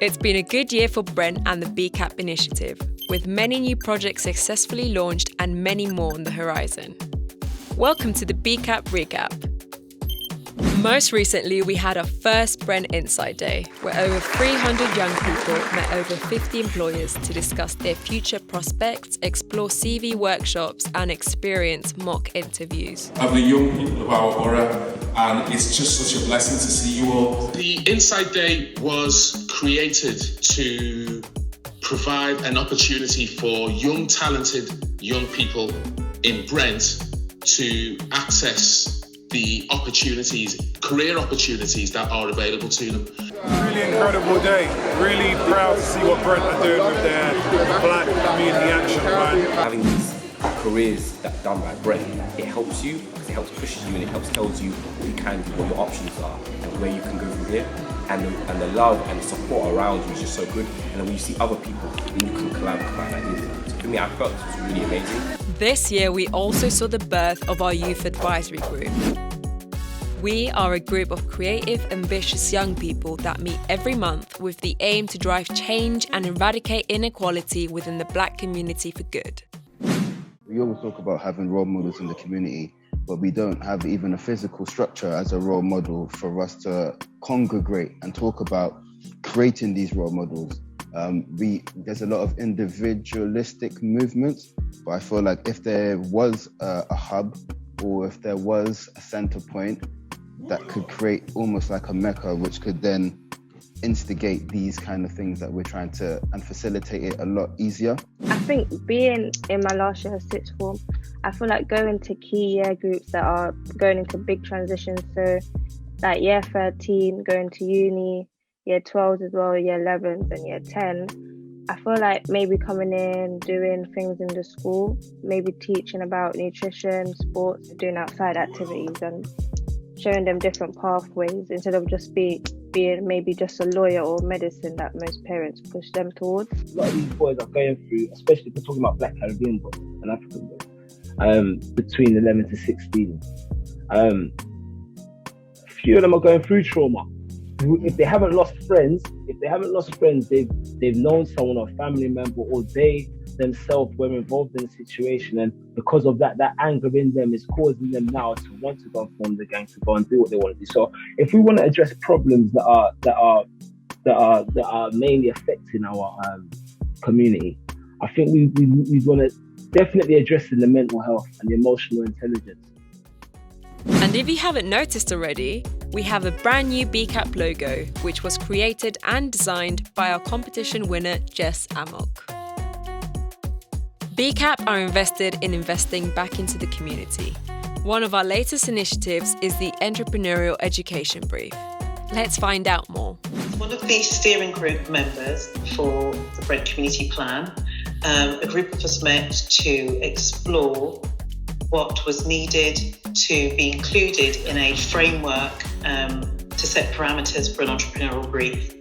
It's been a good year for Brent and the BCAP initiative, with many new projects successfully launched and many more on the horizon. Welcome to the BCAP Recap. Most recently, we had our first Brent Inside Day, where over 300 young people met over 50 employers to discuss their future prospects, explore CV workshops, and experience mock interviews. Of the young people of our borough, and it's just such a blessing to see you all. The Inside Day was created to provide an opportunity for young, talented young people in Brent to access the opportunities, career opportunities that are available to them. Really incredible day. Really proud to see what Brent are doing with their Black Community Action Plan. Having these careers that done by Brent, it helps you because it helps push you and it helps tells you what you can do, what your options are, and where you can go from here. And the love and the support around you is just so good. And then when you see other people, then you can collaborate like this. So for me, I felt it was really amazing. This year, we also saw the birth of our Youth Advisory Group. We are a group of creative, ambitious young people that meet every month with the aim to drive change and eradicate inequality within the Black community for good. We always talk about having role models in the community, but we don't have even a physical structure as a role model for us to congregate and talk about creating these role models. There's a lot of individualistic movements, but I feel like if there was a hub or if there was a center point that could create almost like a mecca, which could then instigate these kind of things that we're trying to, and facilitate it a lot easier. I think being in my last year of sixth form, I feel like going to key year groups that are going into big transitions. So like year 13, going to uni, year 12 as well, year 11s and year 10. I feel like maybe coming in, doing things in the school, maybe teaching about nutrition, sports, doing outside activities and showing them different pathways instead of just being maybe just a lawyer or medicine that most parents push them towards. A lot of these boys are going through, especially if we're talking about Black Caribbean boys and African boys, between 11 to 16. A few of them are going through trauma. If they haven't lost friends, they've known someone or a family member, or they themselves were involved in a situation, and because of that anger in them is causing them now to want to go and form the gang, to go and do what they want to do. So if we want to address problems that are mainly affecting our community, I think we want to definitely address the mental health and the emotional intelligence. And if you haven't noticed already, we have a brand new BCAP logo, which was created and designed by our competition winner, Jess Amok. BCAP are investing back into the community. One of our latest initiatives is the Entrepreneurial Education Brief. Let's find out more. One of the steering group members for the Brent Community Plan, a group of us met to explore what was needed to be included in a framework to set parameters for an entrepreneurial brief.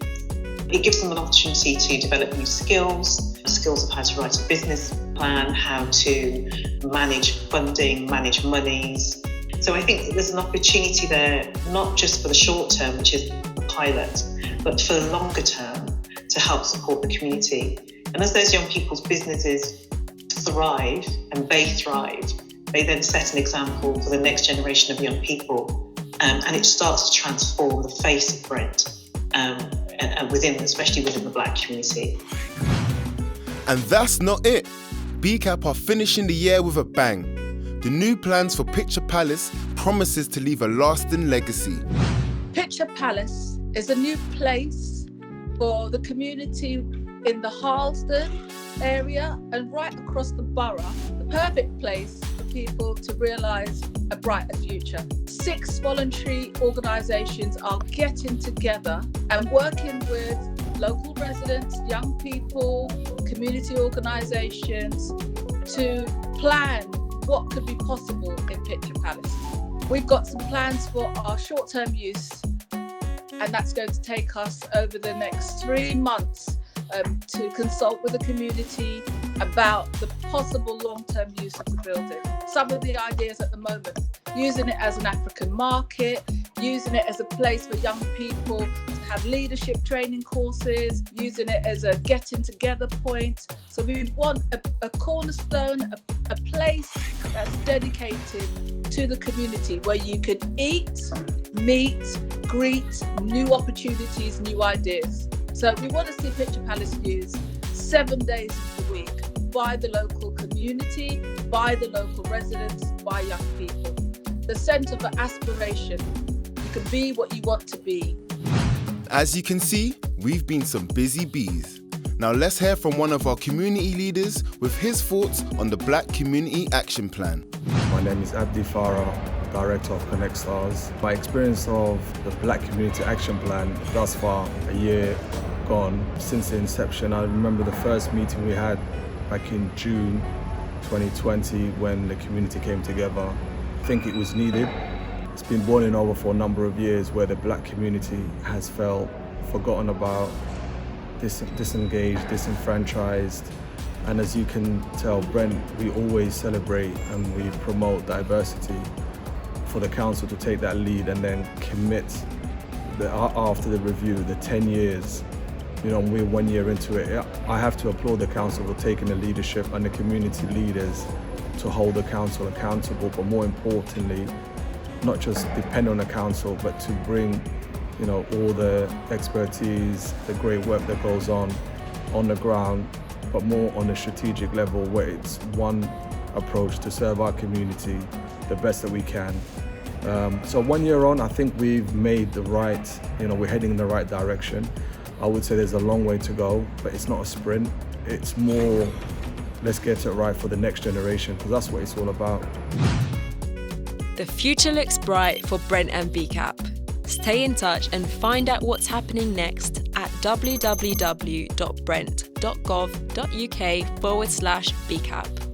It gives them an opportunity to develop new skills of how to write a business plan, how to manage funding, manage monies. So I think that there's an opportunity there, not just for the short term, which is the pilot, but for the longer term to help support the community. And as those young people's businesses thrive and they thrive, they then set an example for the next generation of young people, and it starts to transform the face of Brent, and especially within the Black community. And that's not it. BCAP are finishing the year with a bang. The new plans for Picture Palace promises to leave a lasting legacy. Picture Palace is a new place for the community in the Harlesden area and right across the borough. The perfect place for people to realise a brighter future. 6 voluntary organisations are getting together and working with local residents, young people, community organisations to plan what could be possible in Picture Palace. We've got some plans for our short-term use, and that's going to take us over the next 3 months to consult with the community about the possible long-term use of the building. Some of the ideas at the moment, using it as an African market, using it as a place for young people have leadership training courses, using it as a getting together point. So we want a cornerstone, a place that's dedicated to the community where you can eat, meet, greet, new opportunities, new ideas. So we want to see Picture Palace used 7 days of the week by the local community, by the local residents, by young people. The centre for aspiration. You can be what you want to be. As you can see, we've been some busy bees. Now let's hear from one of our community leaders with his thoughts on the Black Community Action Plan. My name is Abdi Farah, Director of Connect Stars. My experience of the Black Community Action Plan thus far, a year gone since the inception. I remember the first meeting we had back in June 2020 when the community came together. I think it was needed. It's been boiling over for a number of years where the Black community has felt forgotten about, disengaged, disenfranchised. And as you can tell, Brent, we always celebrate and we promote diversity. For the council to take that lead and then commit after the review, the 10 years, we're 1 year into it. I have to applaud the council for taking the leadership and the community leaders to hold the council accountable, but more importantly, not just depend on the council, but to bring, all the expertise, the great work that goes on the ground, but more on a strategic level where it's one approach to serve our community the best that we can. So 1 year on, I think we've made the right, we're heading in the right direction. I would say there's a long way to go, but it's not a sprint. It's more, let's get it right for the next generation, because that's what it's all about. The future looks bright for Brent and BCAP. Stay in touch and find out what's happening next at www.brent.gov.uk/BCAP.